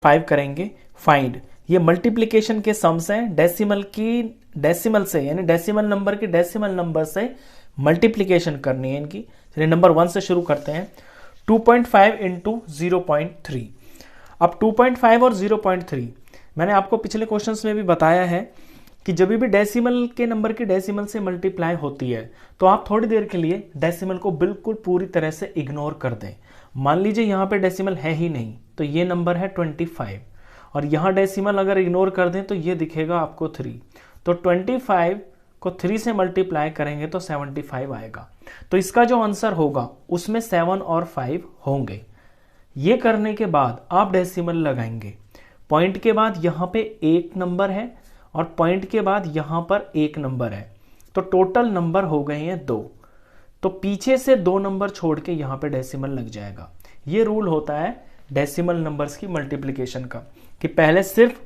5 करेंगे फाइंड। ये मल्टीप्लिकेशन के सम्स हैं, डेसिमल से यानी डेसिमल नंबर की डेसिमल नंबर से मल्टीप्लिकेशन करनी है इनकी। चलिए नंबर 1 से शुरू करते हैं। 2.5 इंटू 0.3। अब 2.5 और 0.3 मैंने आपको पिछले क्वेश्चंस में भी बताया है कि जब भी डेसिमल के नंबर की डेसिमल से मल्टीप्लाई होती है तो आप थोड़ी देर के लिए डेसिमल को बिल्कुल पूरी तरह से इग्नोर कर दें। मान लीजिए यहाँ पे डेसिमल है ही नहीं तो ये नंबर है 25 और यहाँ डेसिमल अगर इग्नोर कर दें तो ये दिखेगा आपको 3। तो 25 को 3 से मल्टीप्लाई करेंगे तो 75 आएगा। तो इसका जो आंसर होगा उसमें 7 और 5 होंगे। ये करने के बाद आप डेसिमल लगाएंगे। पॉइंट के बाद यहाँ पे एक नंबर है और पॉइंट के बाद यहाँ पर एक नंबर है, तो टोटल नंबर हो गए हैं 2। तो पीछे से 2 नंबर छोड़ के यहाँ पे डेसिमल लग जाएगा। ये रूल होता है डेसिमल नंबर्स की मल्टीप्लिकेशन का कि पहले सिर्फ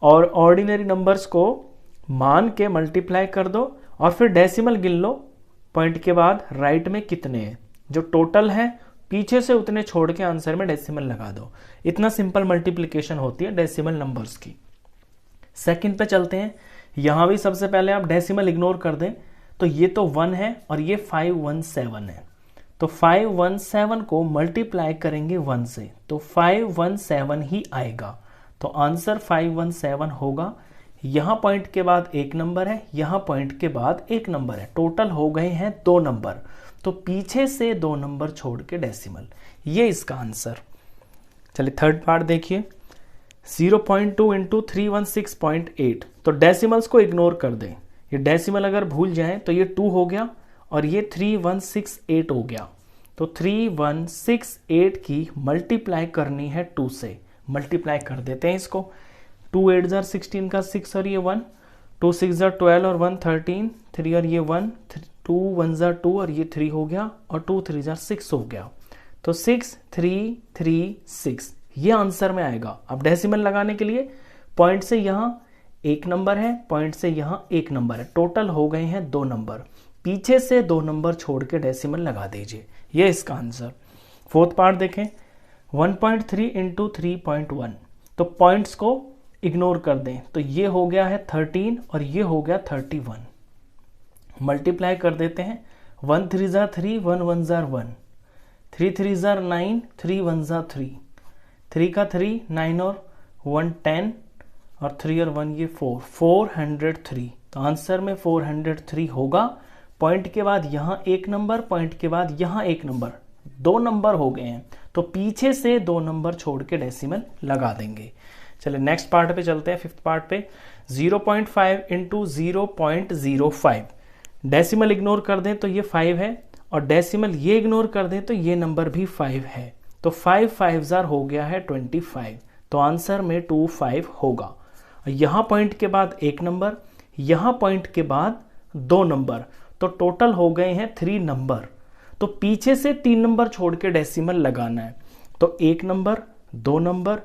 और ऑर्डिनरी नंबर्स को मान के मल्टीप्लाई कर दो और फिर डेसिमल गिन लो। पॉइंट के बाद राइट में कितने हैं, जो टोटल है पीछे से उतने छोड़ के आंसर में डेसिमल लगा दो। इतना सिंपल मल्टीप्लिकेशन होती है डेसिमल नंबर्स की। सेकंड पे चलते हैं। यहां भी सबसे पहले आप डेसिमल इग्नोर कर दें तो ये तो 1 है और ये 517 है। तो 517 को मल्टीप्लाई करेंगे 1 से तो 517 ही आएगा। तो आंसर 517 होगा। यहां पॉइंट के बाद एक नंबर है, यहां पॉइंट के बाद एक नंबर है, टोटल हो गए हैं 2 नंबर। तो पीछे से 2 नंबर छोड़ के डेसिमल, ये इसका आंसर। चलिए थर्ड पार्ट देखिए। 0.2 इंटू 316.8। तो डेसिमल्स को इग्नोर कर दें। ये डेसिमल अगर भूल जाएं तो ये 2 हो गया और ये 3168 हो गया। तो 3168 की मल्टीप्लाई करनी है 2 से। मल्टीप्लाई कर देते हैं इसको। 2 8 जार 16 का 6 और ये 1, 2 6 जार 12 और 1 13, 3 और ये 1, 2 1 जार 2 और ये 3 हो गया और 2 3 जार 6 हो गया। तो 6 3 3 6 ये आंसर में आएगा। अब डेसिमल लगाने के लिए पॉइंट से यहाँ एक नंबर है, पॉइंट से यहाँ एक नंबर है, टोटल हो गए हैं 2 नंबर। पीछे से 2 नंबर छोड़ के डेसिमल लगा दीजिए, ये इसका आंसर। फोर्थ पार्ट देखें। 1.3 इंटू 3.1। तो पॉइंट्स को इग्नोर कर दें तो ये हो गया है 13 और ये हो गया 31। मल्टीप्लाई कर देते हैं। 1 3 जार 3, 1 1 जार 1, 3 3 जार 9, 3 1 जार 3, 3 का 3 9 और 1 10 और 3 और 1 ये 4, 403। तो आंसर में 403 होगा। पॉइंट के बाद यहाँ एक नंबर, पॉइंट के बाद यहाँ एक नंबर, 2 नंबर हो गए हैं। तो पीछे से 2 नंबर छोड़ के डेसिमल लगा देंगे। चलिए नेक्स्ट पार्ट पे चलते हैं, फिफ्थ पार्ट पे। 0.5 इंटू 0.05। डेसिमल इग्नोर कर दें तो ये 5 है और डेसिमल ये इग्नोर कर दें तो ये नंबर भी 5 है। तो 5 5 जार हो गया है 25। तो आंसर में 25 होगा। यहाँ पॉइंट के बाद एक नंबर, यहाँ पॉइंट के बाद 2 नंबर, तो टोटल हो गए हैं 3 नंबर। तो पीछे से 3 नंबर छोड़ के डेसिमल लगाना है। तो 1 नंबर, 2 नंबर,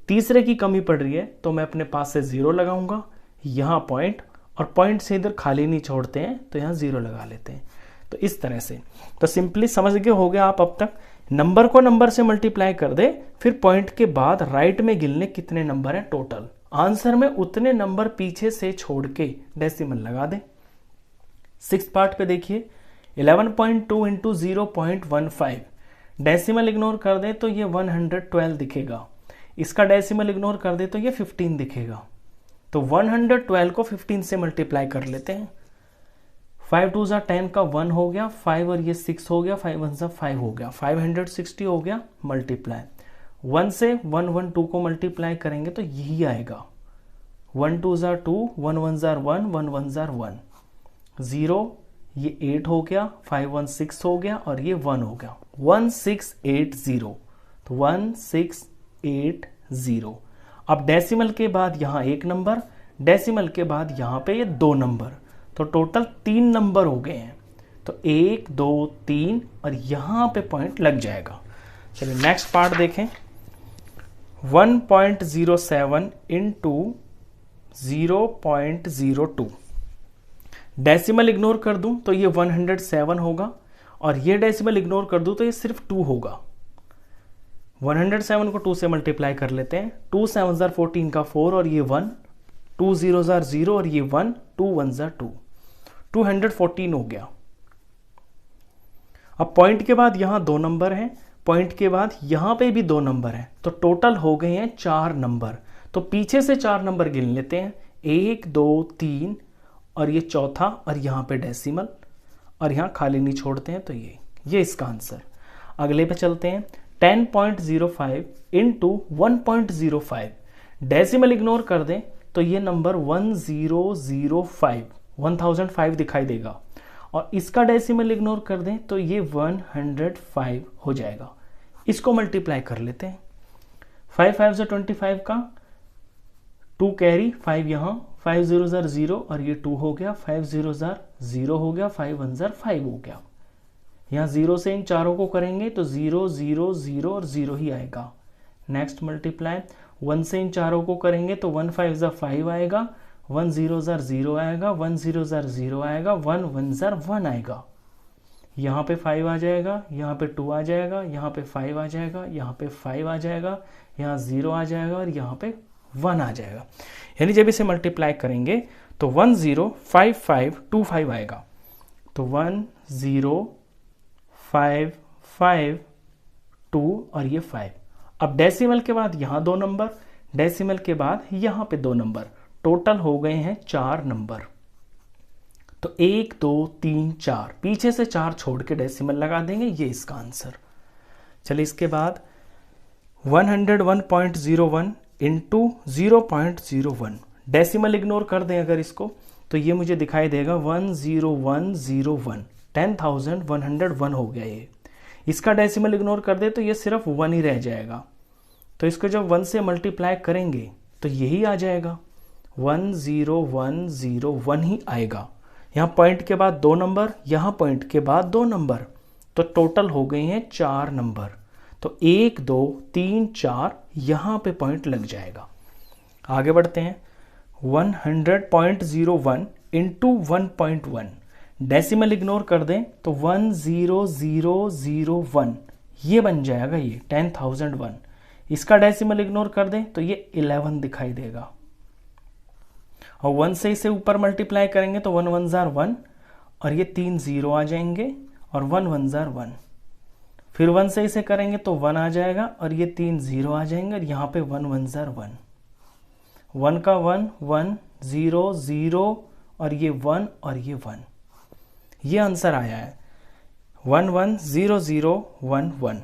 तीसरे की कमी पड़ रही है तो मैं अपने पास से 0 लगाऊंगा। यहाँ पॉइंट और पॉइंट से इधर खाली नहीं छोड़ते हैं तो यहाँ 0 लगा लेते हैं। तो इस तरह से तो सिंपली समझ गए हो गया आप अब तक। नंबर को नंबर से मल्टीप्लाई कर दे, फिर पॉइंट के बाद राइट में गिनने कितने नंबर हैं टोटल, आंसर में उतने नंबर पीछे से छोड़ के डेसिमल लगा दें। सिक्स्थ पार्ट पे देखिए। 11.2 इंटू 0.15। डेसिमल इग्नोर कर दे तो ये 112 दिखेगा। इसका डेसिमल इग्नोर कर दे तो ये 15 दिखेगा। तो 112 को 15 से मल्टीप्लाई कर लेते हैं। 5 2 ज़ा 10 का 1 हो गया, 5 और ये 6 हो गया, 5 1 ज़ा 5 हो गया, 560 हो गया मल्टीप्लाई। 1 से 1 1 2 को मल्टीप्लाई करेंगे तो यही आएगा। 1 2 ज़ा 2, 1 1 ज़ा 1, 1 1 ज़ा 1, 0 ये 8 हो गया, 5 1 6 हो गया और ये 1 हो गया, 1680। तो 1680। अब डेसिमल के बाद यहाँ एक नंबर, डेसिमल के बाद यहाँ पे ये 2 नंबर, तो टोटल 3 नंबर हो गए हैं। तो 1 2 3 और यहाँ पे पॉइंट लग जाएगा। चलिए नेक्स्ट पार्ट देखें। 1.07 इंटू 0.02। डेसिमल इग्नोर कर दूं तो ये 107 होगा और ये डेसिमल इग्नोर कर दूं तो ये सिर्फ 2 होगा। 107 को 2 से मल्टीप्लाई कर लेते हैं। 2 7 जार 14 का 4 और ये 1, 2 0 जार 0 और ये 1, 2 1 जार 2, 214 हो गया। अब पॉइंट के बाद यहां 2 नंबर हैं, पॉइंट के बाद यहां पे भी 2 नंबर हैं, तो टोटल हो गए हैं 4 नंबर। तो पीछे से 4 नंबर गिन लेते हैं, 1 2 3 और ये चौथा, और यहां पे डेसिमल, और यहां खाली नहीं छोड़ते हैं, तो ये इसका आंसर। अगले पे चलते हैं। 10.05 इंटू 1.05, डेसिमल इग्नोर कर दें तो ये नंबर 1005, 1005 दिखाई देगा, और इसका डेसिमल इग्नोर कर दें तो ये 105 हो जाएगा। इसको मल्टीप्लाई कर लेते हैं। 5 5 25 का 2 कैरी, 5 यहाँ, 5 0 जार 0 और ये 2 हो गया, 5 0 जार 0 हो गया, 5 1 जार 5 हो गया। यहाँ 0 से इन चारों को करेंगे तो 0 0 0 और 0 ही आएगा। नेक्स्ट मल्टीप्लाई, 1 से इन चारों को करेंगे तो 1 5 जार 5 आएगा, 1 0 जार 0 आएगा, 1 0 जार 0 आएगा, 1 1 जार 1 आएगा। यहाँ पे 5 आ जाएगा, यहाँ पे 2 आ जाएगा, यहाँ पे 5 आ जाएगा, यहाँ पे 5 आ जाएगा, यहाँ 0 आ जाएगा और यहाँ पे 1 आ जाएगा। यानी जब इसे मल्टीप्लाई करेंगे तो 1 0 5 5 2 5 आएगा। तो 1 0 5 5 2 और ये 5। अब डेसिमल के बाद यहाँ 2 नंबर, डेसिमल के बाद यहाँ पे 2 नंबर, टोटल हो गए हैं 4 नंबर। तो 1 2 3 4, पीछे से 4 छोड़ के डेसिमल लगा देंगे, ये इसका आंसर। चलिए इसके बाद 101.01 इंटू 0.01, डेसिमल इग्नोर कर दें अगर इसको तो ये मुझे दिखाई देगा 10101, 10,101 हो गया ये। इसका डेसिमल इग्नोर कर दे तो ये सिर्फ 1 ही रह जाएगा। तो इसको जब 1 से मल्टीप्लाई करेंगे तो यही आ जाएगा, 10101 ही आएगा। यहाँ पॉइंट के बाद 2 नंबर, यहाँ पॉइंट के बाद 2 नंबर, तो टोटल हो गए हैं 4 नंबर। तो 1 2 3 4 यहाँ पे पॉइंट लग जाएगा। आगे बढ़ते हैं। 100.01 इंटू 1.1, डेसिमल इग्नोर कर दें तो 10001, ये बन जाएगा ये 10,001। इसका डेसिमल इग्नोर कर दें तो ये 11 दिखाई देगा। और 1 से इसे ऊपर मल्टीप्लाई करेंगे तो 1 1 जार 1 और ये 3 0 आ जाएंगे और 1 1 जार 1। फिर 1 से इसे करेंगे तो 1 आ जाएगा और ये 3 0 आ जाएंगे और यहाँ पे 1 1 जार 1, 1 का 1 1 0 0 और ये 1 और ये 1, ये आंसर आया है 1 1 0 0 1 1।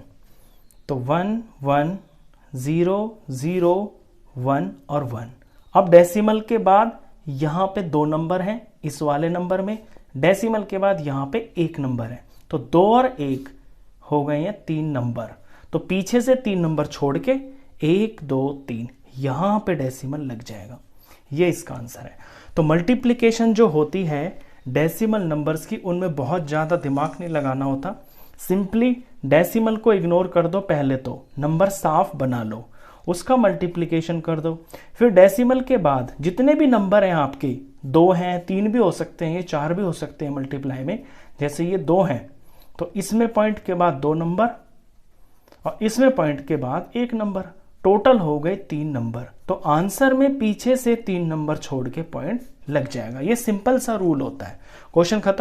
तो 1 1 0 0 1 और 1। अब डेसिमल के बाद यहाँ पे 2 नंबर हैं, इस वाले नंबर में डेसिमल के बाद यहाँ पे 1 नंबर है, तो 2 और 1 हो गए हैं 3 नंबर। तो पीछे से 3 नंबर छोड़ के 1 2 3 यहाँ पे डेसिमल लग जाएगा, ये इसका आंसर है। तो मल्टीप्लिकेशन जो होती है डेसिमल नंबर्स की, उनमें बहुत ज़्यादा दिमाग नहीं लगाना होता। सिंपली डेसिमल को इग्नोर कर दो, पहले तो नंबर साफ बना लो, उसका मल्टीप्लिकेशन कर दो। फिर डेसिमल के बाद जितने भी नंबर हैं आपके, 2 हैं, 3 भी हो सकते हैं, 4 भी हो सकते हैं मल्टीप्लाई में, जैसे ये 2 हैं तो इसमें पॉइंट के बाद 2 नंबर और इसमें पॉइंट के बाद 1 नंबर, टोटल हो गए 3 नंबर। तो आंसर में पीछे से 3 नंबर छोड़ के पॉइंट लग जाएगा। ये सिंपल सा रूल होता है। क्वेश्चन खत्म।